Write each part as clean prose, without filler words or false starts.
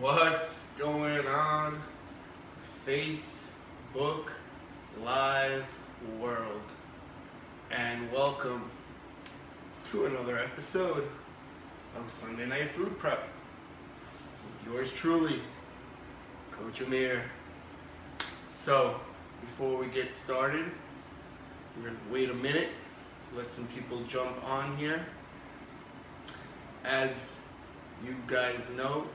What's going on, Facebook Live world? And welcome to another episode of Sunday Night Food Prep with yours truly, Coach Amir. So, before we get started, we're going to wait a minute, let some people jump on here. As you guys know,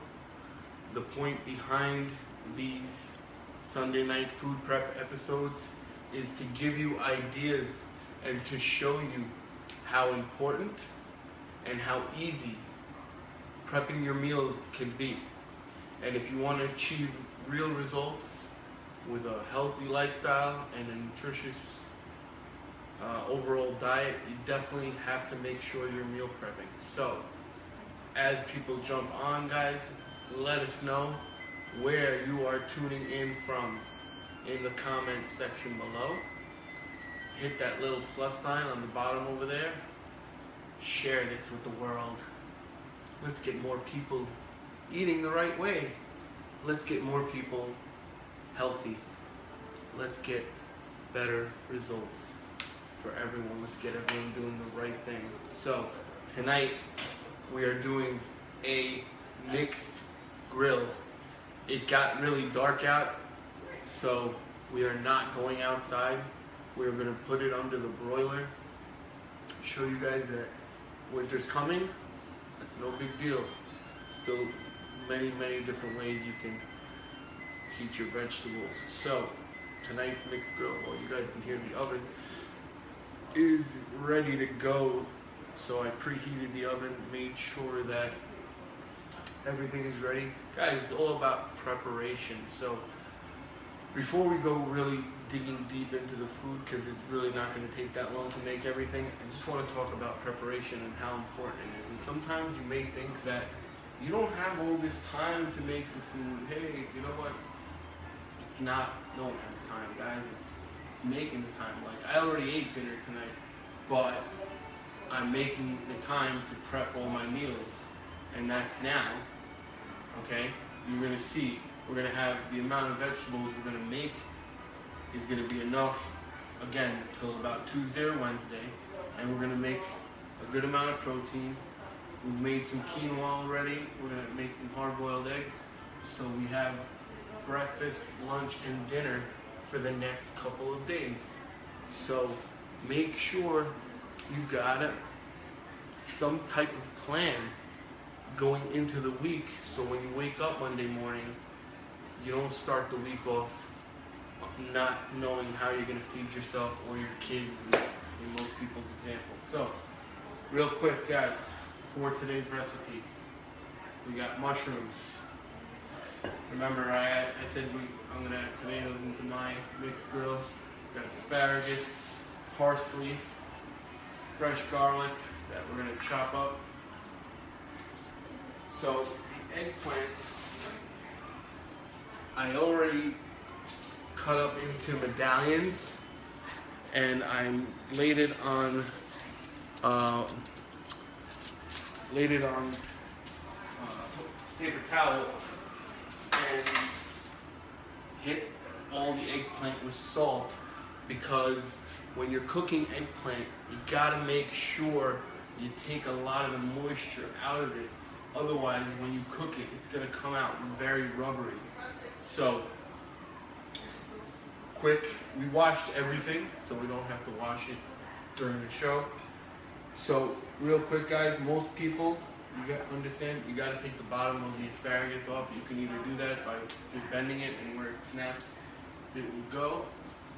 the point behind these Sunday Night Food Prep episodes is to give you ideas and to show you how important and how easy prepping your meals can be. And if you want to achieve real results with a healthy lifestyle and a nutritious overall diet, you definitely have to make sure you're meal prepping. So, as people jump on, guys, let us know where you are tuning in from in the comment section below. Hit that little plus sign on the bottom over there. Share this with the world. Let's get more people eating the right way. Let's get more people healthy. Let's get better results for everyone. Let's get everyone doing the right thing. So tonight we are doing a mixed grill. It got really dark out, so we are not going outside. We're going to put it under the broiler. Show you guys that winter's coming. That's no big deal. Still many different ways you can heat your vegetables. So tonight's mixed grill, well, you guys can hear the oven is ready to go. So I preheated the oven, made sure that everything is ready. Guys, it's all about preparation. So before we go really digging deep into the food, because it's really not going to take that long to make everything, I just want to talk about preparation and how important it is. And sometimes you may think that you don't have all this time to make the food. Hey, you know what? It's not, no one has time, guys. It's making the time. Like, I already ate dinner tonight, but I'm making the time to prep all my meals, and that's now. Okay, you're gonna see. We're gonna have the amount of vegetables we're gonna make is gonna be enough, again, till about Tuesday or Wednesday, and we're gonna make a good amount of protein. We've made some quinoa already. We're gonna make some hard-boiled eggs, so we have breakfast, lunch, and dinner for the next couple of days. So make sure you got some type of plan going into the week, so when you wake up Monday morning, you don't start the week off not knowing how you're going to feed yourself or your kids in most people's example. So real quick, guys, for today's recipe, we got mushrooms. Remember, I said I'm going to add tomatoes into my mixed grill. We got asparagus, parsley, fresh garlic that we're going to chop up. So the eggplant, I already cut up into medallions, and I laid it on paper towel and hit all the eggplant with salt, because when you're cooking eggplant, you gotta make sure you take a lot of the moisture out of it. Otherwise, when you cook it, it's gonna come out very rubbery. So, quick, we washed everything, so we don't have to wash it during the show. So, real quick, guys, most people, you got understand, you gotta take the bottom of the asparagus off. You can either do that by just bending it, and where it snaps, it will go.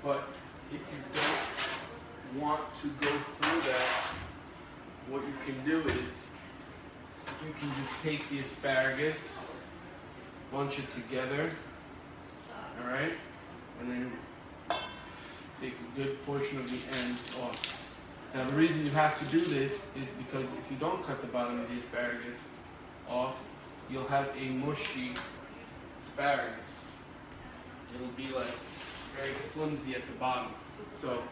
But if you don't want to go through that, what you can do is you can just take the asparagus, bunch it together, all right, and then take a good portion of the ends off. Now the reason you have to do this is because if you don't cut the bottom of the asparagus off, you'll have a mushy asparagus. It'll be like very flimsy at the bottom. So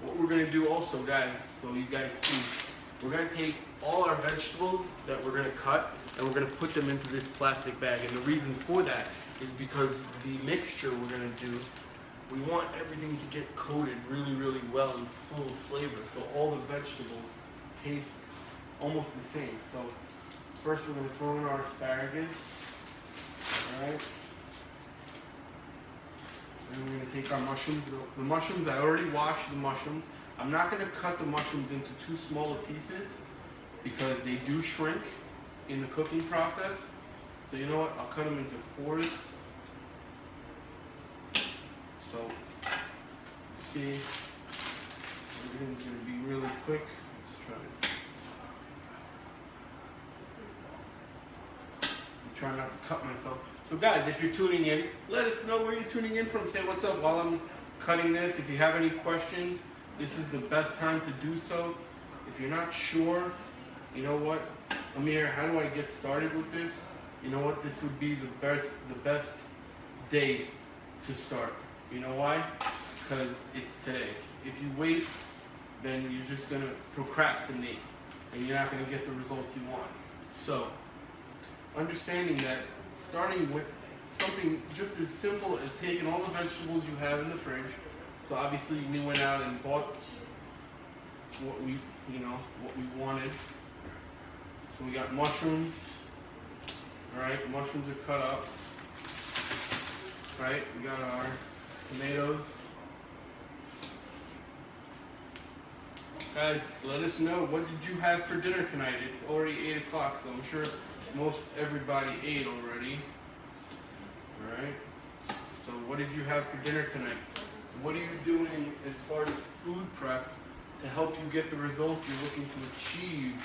what we're going to do also, guys, so you guys see, we're gonna take all our vegetables that we're gonna cut and we're gonna put them into this plastic bag. And the reason for that is because the mixture we're gonna do, we want everything to get coated really, really well and full of flavor. So all the vegetables taste almost the same. So first we're gonna throw in our asparagus, all right? And we're gonna take our mushrooms. The mushrooms, I already washed the mushrooms. I'm not gonna cut the mushrooms into too small of pieces because they do shrink in the cooking process. So you know what, I'll cut them into 4s. So, see, everything's gonna be really quick. Let's try it. I'm trying not to cut myself. So guys, if you're tuning in, let us know where you're tuning in from. Say what's up while I'm cutting this. If you have any questions, this is the best time to do so. If you're not sure, you know what, Amir, how do I get started with this? You know what, this would be the best day to start. You know why? Because it's today. If you wait, then you're just gonna procrastinate and you're not gonna get the results you want. So, understanding that, starting with something just as simple as taking all the vegetables you have in the fridge. So obviously we went out and bought what we wanted. So we got mushrooms. All right, the mushrooms are cut up. All right, we got our tomatoes. Guys, let us know, what did you have for dinner tonight? It's already 8 o'clock, so I'm sure most everybody ate already. All right, so what did you have for dinner tonight? What are you doing as far as food prep to help you get the results you're looking to achieve?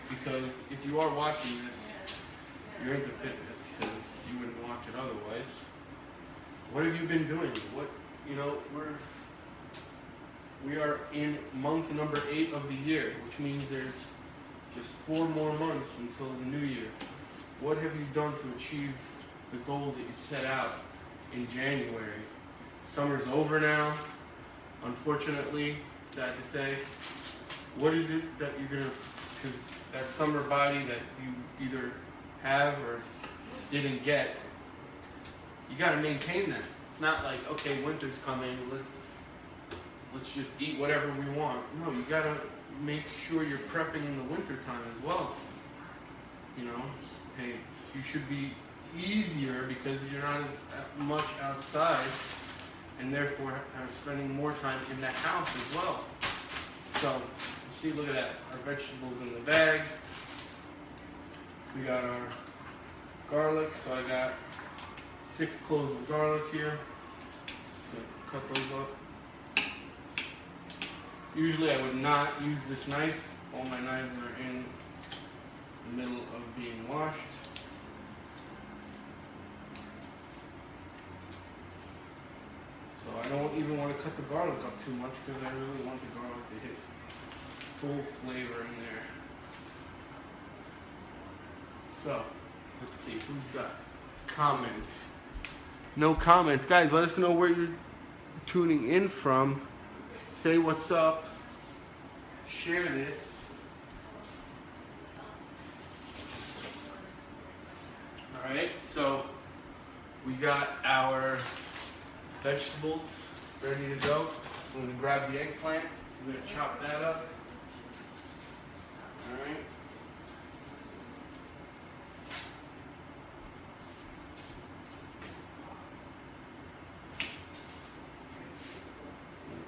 Because if you are watching this, you're into fitness, because you wouldn't watch it otherwise. What have you been doing? What, you know, we are in month number 8 of the year, which means there's just 4 more months until the new year. What have you done to achieve the goals that you set out in January? Summer's over now, unfortunately, sad to say. What is it that you're gonna, because that summer body that you either have or didn't get, you gotta maintain that. It's not like, okay, winter's coming, let's just eat whatever we want. No, you gotta make sure you're prepping in the winter time as well. You know, hey, you should be easier because you're not as much outside and therefore are spending more time in the house as well. So, you see, look at that, our vegetables in the bag. We got our garlic, so I got 6 cloves of garlic here. Just gonna cut those up. Usually I would not use this knife. All my knives are in the middle of being washed. So I don't even want to cut the garlic up too much because I really want the garlic to hit full flavor in there. So, let's see, who's got comment? No comments. Guys, let us know where you're tuning in from. Say what's up. Share this. Alright, so we got our vegetables ready to go. I'm going to grab the eggplant. I'm going to chop that up. Alright.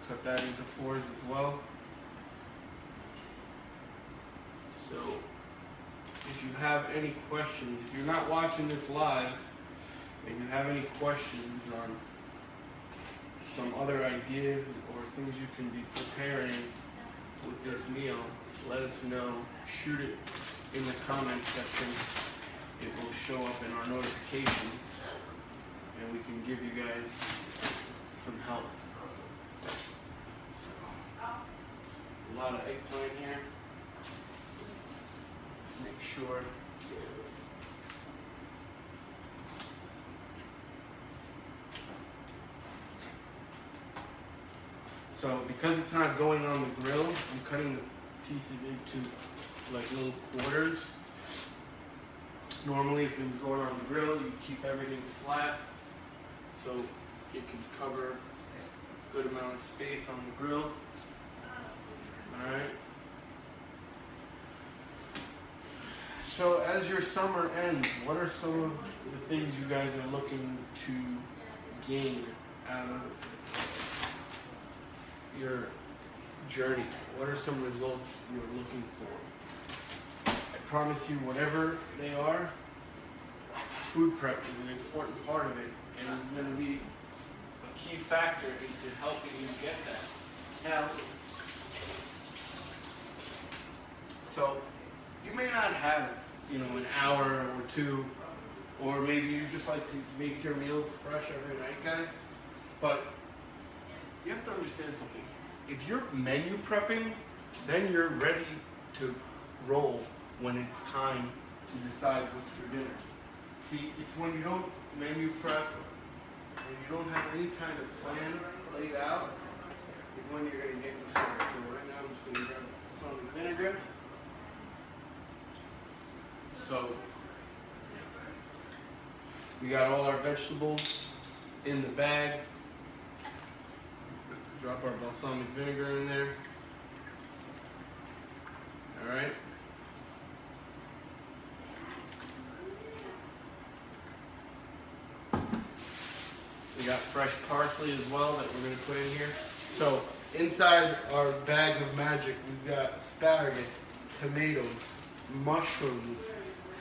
Cut that into 4s as well. So, if you have any questions, if you're not watching this live, and you have any questions on some other ideas or things you can be preparing with this meal, let us know. Shoot it in the comment section. It will show up in our notifications, and we can give you guys some help. A lot of eggplant here. Make sure. So because it's not going on the grill, I'm cutting the pieces into like little quarters. Normally, if it was going on the grill, you keep everything flat so it can cover a good amount of space on the grill. Alright. So as your summer ends, what are some of the things you guys are looking to gain out of your journey? What are some results you're looking for? I promise you, whatever they are, food prep is an important part of it, and it's going to be a key factor into helping you get that. Now, so you may not have, an hour or two, or maybe you just like to make your meals fresh every night, guys. But you have to understand something. If you're menu prepping, then you're ready to roll when it's time to decide what's for dinner. See, it's when you don't menu prep and you don't have any kind of plan laid out is when you're going to get mistakes. So right now I'm just going to grab some vinegar. So we got all our vegetables in the bag. Drop our balsamic vinegar in there. All right. We got fresh parsley as well that we're going to put in here. So inside our bag of magic, we've got asparagus, tomatoes, mushrooms,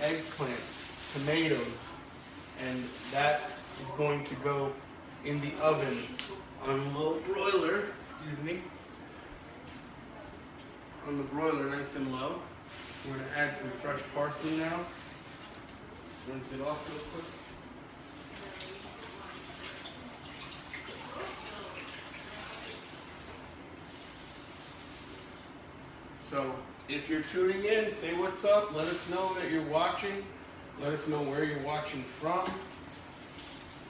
eggplant, tomatoes, and that is going to go in the oven on a little broiler, on the broiler nice and low. We're going to add some fresh parsley now. Rinse it off real quick. So if you're tuning in, say what's up. Let us know that you're watching. Let us know where you're watching from.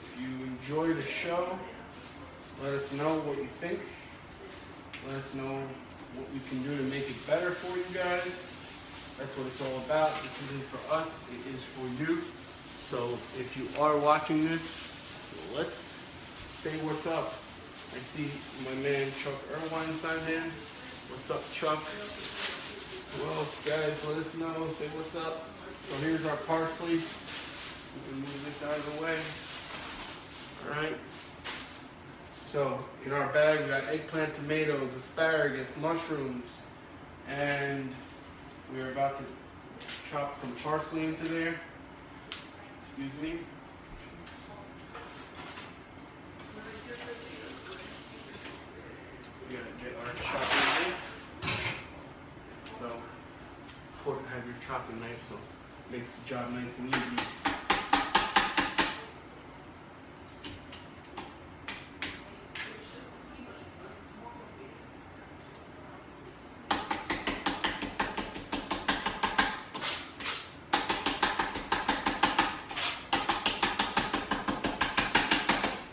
If you enjoy the show, let us know what you think. Let us know what we can do to make it better for you guys. That's what it's all about. This isn't for us, it is for you. So if you are watching this, let's say what's up. I see my man Chuck Irwine signed in. What's up, Chuck? Well, guys, let us know. Say what's up. So here's our parsley. We can move this out of the way. All right. So in our bag, we got eggplant, tomatoes, asparagus, mushrooms, and we're about to chop some parsley into there. Excuse me. We gotta get our chopping knife. So important to have your chopping knife, so it makes the job nice and easy.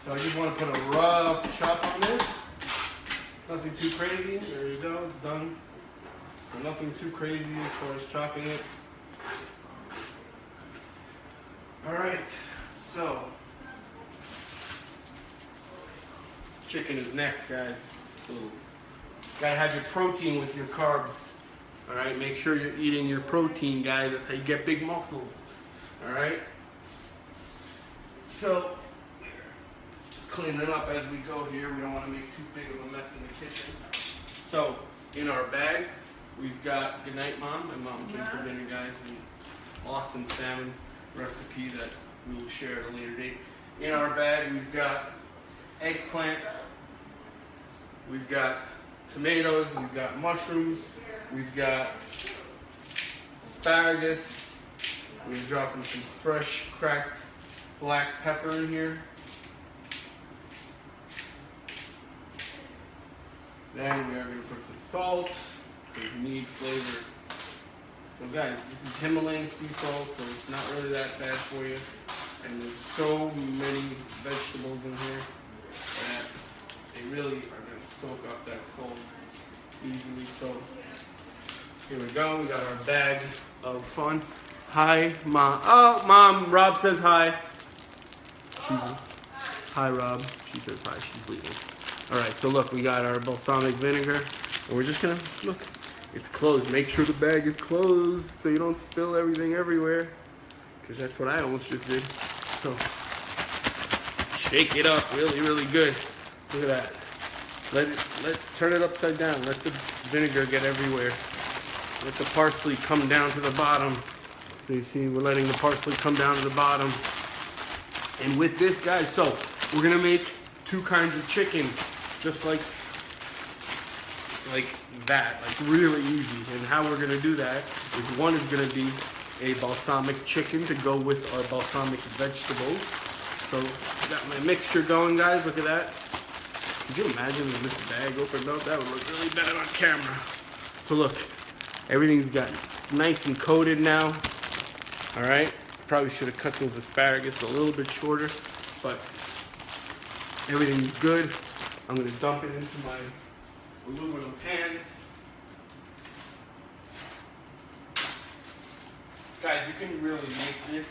So I just want to put a rough chop on this. Nothing too crazy. There you go. It's done. So nothing too crazy as far as chopping it. All right. So chicken is next, guys. So, gotta have your protein with your carbs. All right. Make sure you're eating your protein, guys. That's how you get big muscles. All right. So clean it up as we go here. We don't want to make too big of a mess in the kitchen. So in our bag, we've got Good Night Mom. My mom came for dinner, guys, an awesome salmon recipe that we will share at a later date. In our bag, we've got eggplant, we've got tomatoes, we've got mushrooms, we've got asparagus. We're dropping some fresh cracked black pepper in here. Then we are going to put some salt, because we need flavor. So guys, this is Himalayan sea salt, so it's not really that bad for you. And there's so many vegetables in here that they really are going to soak up that salt easily. So Here we go. We got our bag of fun. Hi, Mom. Oh, Mom. Rob says hi. Hi, Rob. She says hi. She's leaving. All right. So look, we got our balsamic vinegar, and we're just gonna look. It's closed. Make sure the bag is closed so you don't spill everything everywhere, because that's what I almost just did. So shake it up really, really good. Look at that. Turn it upside down. Let the vinegar get everywhere. Let the parsley come down to the bottom. You see, we're letting the parsley come down to the bottom. And with this, guys, so we're gonna make 2 kinds of chicken, just like that, like really easy. And how we're gonna do that is one is gonna be a balsamic chicken to go with our balsamic vegetables. So got my mixture going, guys. Look at that. Could you imagine if this bag opened up? That would look really better on camera. So look, everything's got nice and coated now. All right. Probably should have cut those asparagus a little bit shorter, but everything's good. I'm gonna dump it into my aluminum pans. Guys, you can really make this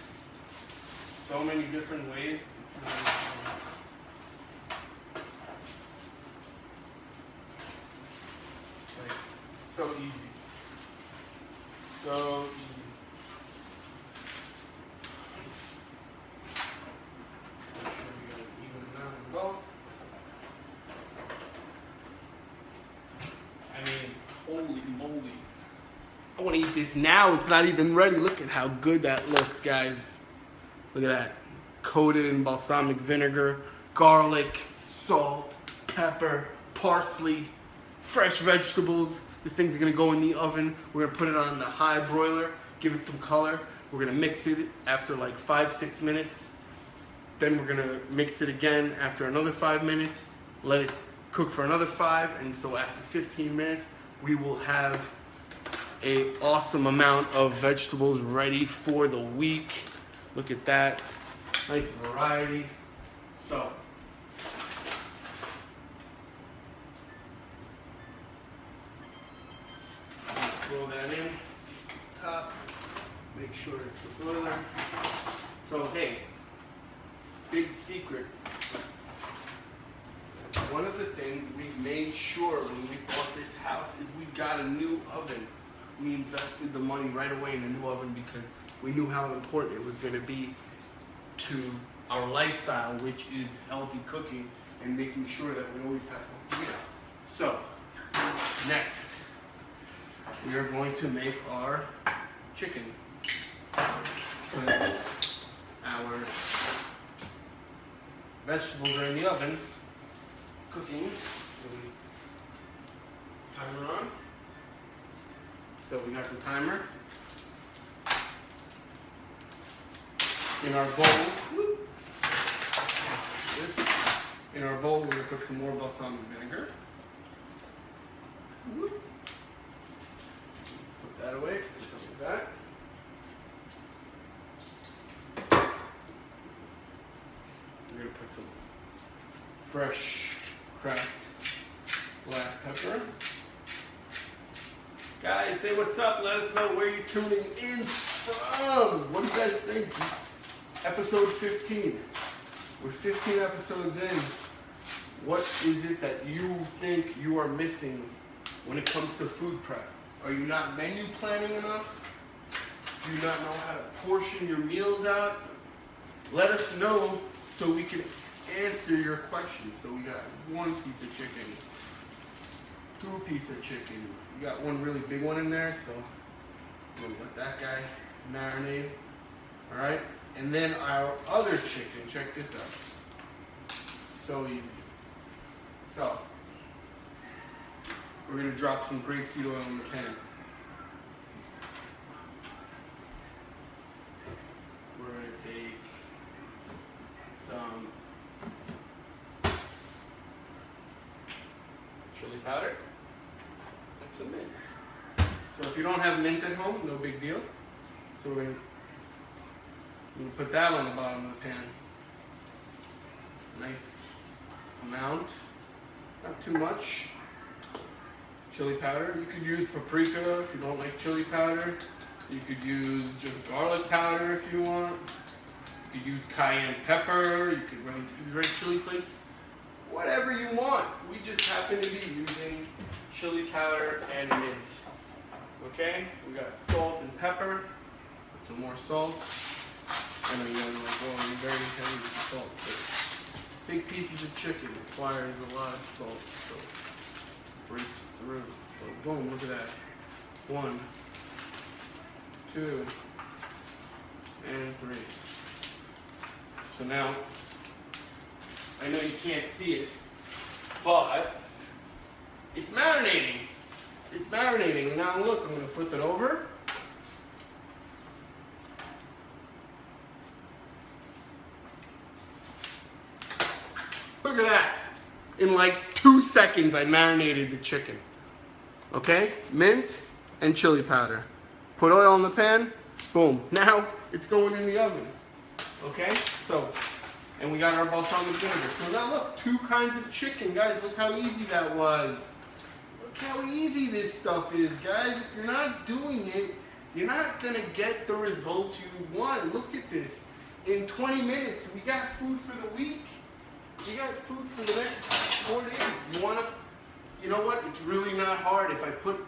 so many different ways. It's not like so easy. So easy. Make sure we got an even amount of both. I mean, holy moly. I want to eat this now. It's not even ready. Look at how good that looks, guys. Look at that. Coated in balsamic vinegar, garlic, salt, pepper, parsley, fresh vegetables. This thing's going to go in the oven. We're going to put it on the high broiler, give it some color. We're going to mix it after like 5-6 minutes. Then we're going to mix it again after another 5 minutes. Let it cook for another 5. And so after 15 minutes, we will have an awesome amount of vegetables ready for the week. Look at that. Nice variety. So, throw that in top. Make sure it's the boiler. So, hey, big secret. One of the things we made sure when we bought this house is we got a new oven. We invested the money right away in a new oven because we knew how important it was going to be to our lifestyle, which is healthy cooking and making sure that we always have healthy meals. So, next, we are going to make our chicken. Because our vegetables are in the oven, cooking. Timer on. So we got the timer. In our bowl, we're going to put some more balsamic vinegar. Put that away. Look at that. We're going to put some fresh cracked black pepper. Guys, say what's up. Let us know where you're tuning in from. What do you guys think? Episode 15. We're 15 episodes in. What is it that you think you are missing when it comes to food prep? Are you not menu planning enough? Do you not know how to portion your meals out? Let us know so we can answer your questions. So we got 1 piece of chicken, 2 pieces of chicken. We got one really big one in there, so we'll let that guy marinate. All right. And then our other chicken, check this out. So easy. So, we're going to drop some grapeseed oil in the pan. We're going to take some chili powder and some mint. So if you don't have mint at home, no big deal. So we're going to put that on the bottom of the pan. Nice amount, not too much. chili powder. You could use paprika if you don't like chili powder. You could use just garlic powder if you want. You could use cayenne pepper. You could use red chili flakes. Whatever you want. We just happen to be using chili powder and mint. Okay? We got salt and pepper. Put some more salt. I know you guys are like, oh, I'm very heavy with the salt. But big pieces of chicken requires a lot of salt. So it breaks through. So boom, look at that. 1, 2, and 3. So now, I know you can't see it, but it's marinating. It's marinating. And now look, I'm going to flip it over. Look at that. In like 2 seconds, I marinated the chicken. Okay? Mint and chili powder. Put oil in the pan. Boom. Now it's going in the oven. Okay? So, and we got our balsamic vinegar. So now look, 2 kinds of chicken. Guys, look how easy that was. Look how easy this stuff is, guys. If you're not doing it, you're not going to get the results you want. Look at this. In 20 minutes, we got food for the week. You got food for the next 4 days. You know what? It's really not hard. If I put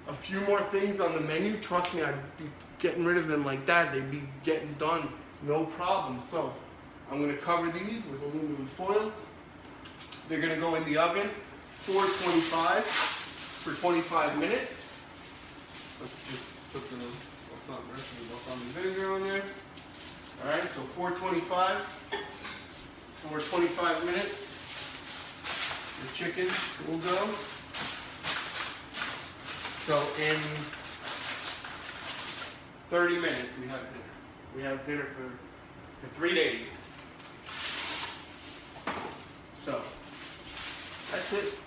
a few more things on the menu, trust me, I'd be getting rid of them like that. They'd be getting done, no problem. So I'm going to cover these with aluminum foil. They're going to go in the oven, 425 for 25 minutes. Let's just put the balsamic vinegar on there. All right, so 425 for 25 minutes. The chicken will go. So in 30 minutes we have dinner. We have dinner for 3 days. So that's it.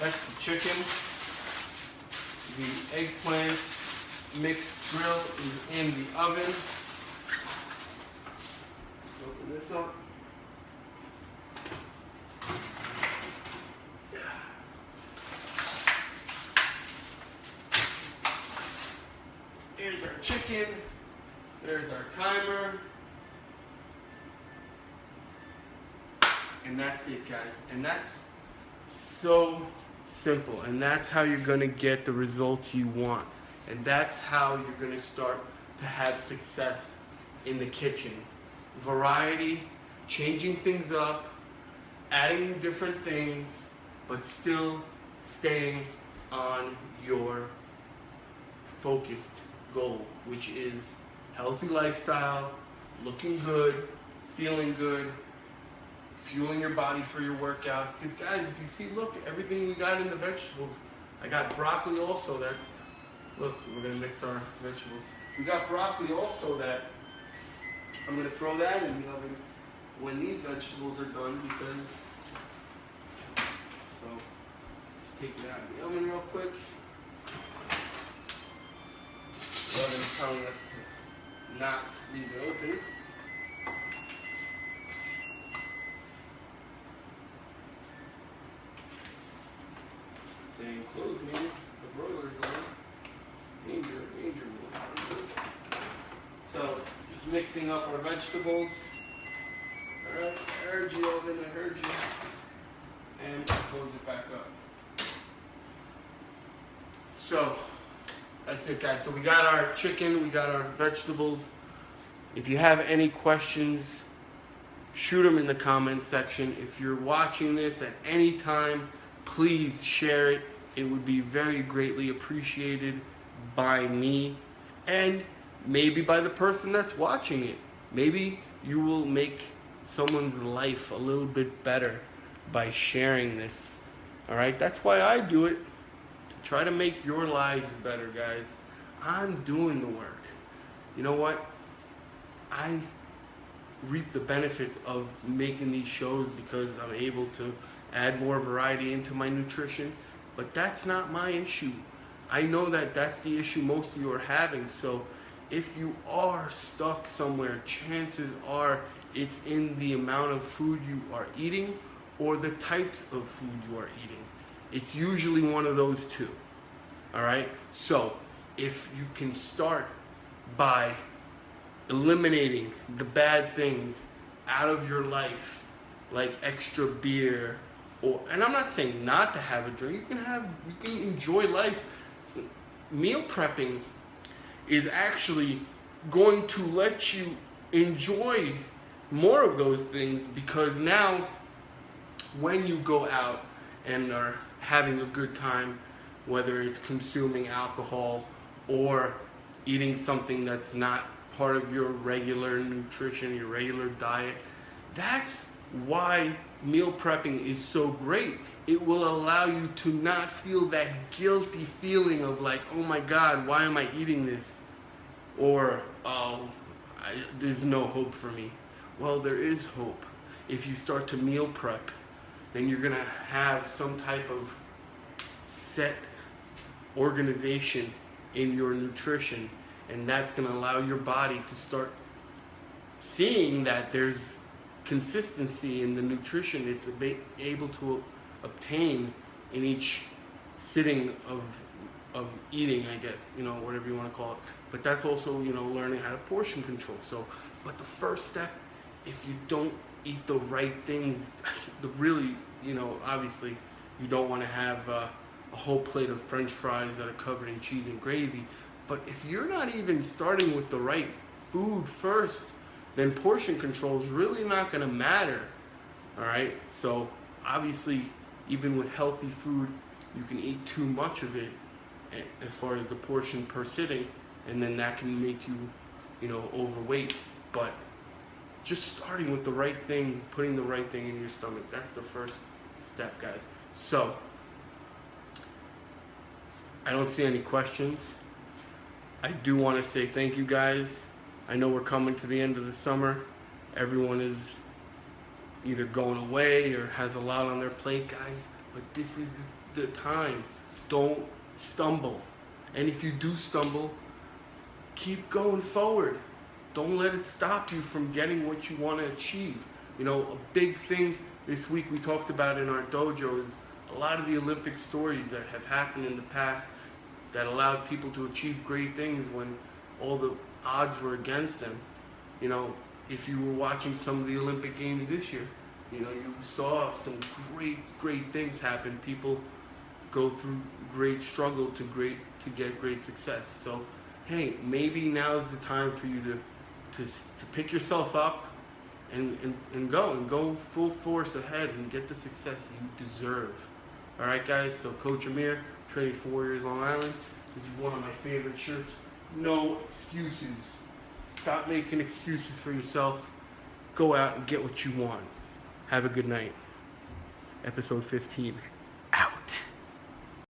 That's the chicken. The eggplant mixed grill is in the oven. Let's open this up. Here's our chicken. There's our timer. And that's it, guys. And that's so simple. And that's how you're going to get the results you want. And that's how you're going to start to have success in the kitchen. Variety, changing things up, adding different things, but still staying on your focused goal, which is healthy lifestyle, looking good, feeling good, fueling your body for your workouts. Because guys, if you see, look, everything we got in the vegetables. I got broccoli also that, look, we're going to mix our vegetables. We got broccoli also that I'm going to throw that in the oven when these vegetables are done because, so just take it out of the oven real quick. The oven is telling us to not leave it open. Staying closed, maybe. The broiler's on. Danger, danger. So, just mixing up our vegetables. Alright, I heard you, oven, I heard you. And close it back up. So, that's it, guys. So we got our chicken, we got our vegetables. If you have any questions, shoot them in the comment section. If you're watching this at any time, please share it. It would be very greatly appreciated by me and maybe by the person that's watching it. Maybe you will make someone's life a little bit better by sharing this. All right, that's why I do it. To try to make your lives better, guys. I'm doing the work. You know what? I reap the benefits of making these shows because I'm able to add more variety into my nutrition, but that's not my issue. I know that that's the issue most of you are having. So if you are stuck somewhere, chances are it's in the amount of food you are eating or the types of food you are eating. It's usually one of those two. All right? So, if you can start by eliminating the bad things out of your life, like extra beer, and I'm not saying not to have a drink. You can enjoy life. Meal prepping is actually going to let you enjoy more of those things, because now when you go out and are having a good time, whether it's consuming alcohol or eating something that's not part of your regular nutrition, your regular diet, that's why meal prepping is so great. It will allow you to not feel that guilty feeling of like, oh my God, why am I eating this? Or, oh, there's no hope for me. Well, there is hope. If you start to meal prep, then you're gonna have some type of set organization in your nutrition, and that's gonna allow your body to start seeing that there's consistency in the nutrition it's able to obtain in each sitting of eating, I guess, whatever you want to call it. But that's also, learning how to portion control. So, but the first step, if you don't eat the right things, obviously, you don't want to have a whole plate of French fries that are covered in cheese and gravy. But if you're not even starting with the right food first, then portion control is really not going to matter. All right. So obviously, even with healthy food, you can eat too much of it as far as the portion per sitting, and then that can make you, overweight. But just starting with the right thing, putting the right thing in your stomach, that's the first step, guys. So I don't see any questions. I do want to say thank you, guys. I know we're coming to the end of the summer. Everyone is either going away or has a lot on their plate, guys. But this is the time. Don't stumble. And if you do stumble, keep going forward. Don't let it stop you from getting what you want to achieve. A big thing this week we talked about in our dojo is a lot of the Olympic stories that have happened in the past that allowed people to achieve great things when all the odds were against them. If you were watching some of the Olympic Games this year, you saw some great things happen. People go through great struggle to get great success. So, hey, maybe now's the time for you to pick yourself up and go full force ahead and get the success you deserve. All right, guys. So, Coach Amir, Training for Warriors Long Island. This is one of my favorite shirts. No excuses. Stop making excuses for yourself. Go out and get what you want. Have a good night. Episode 15.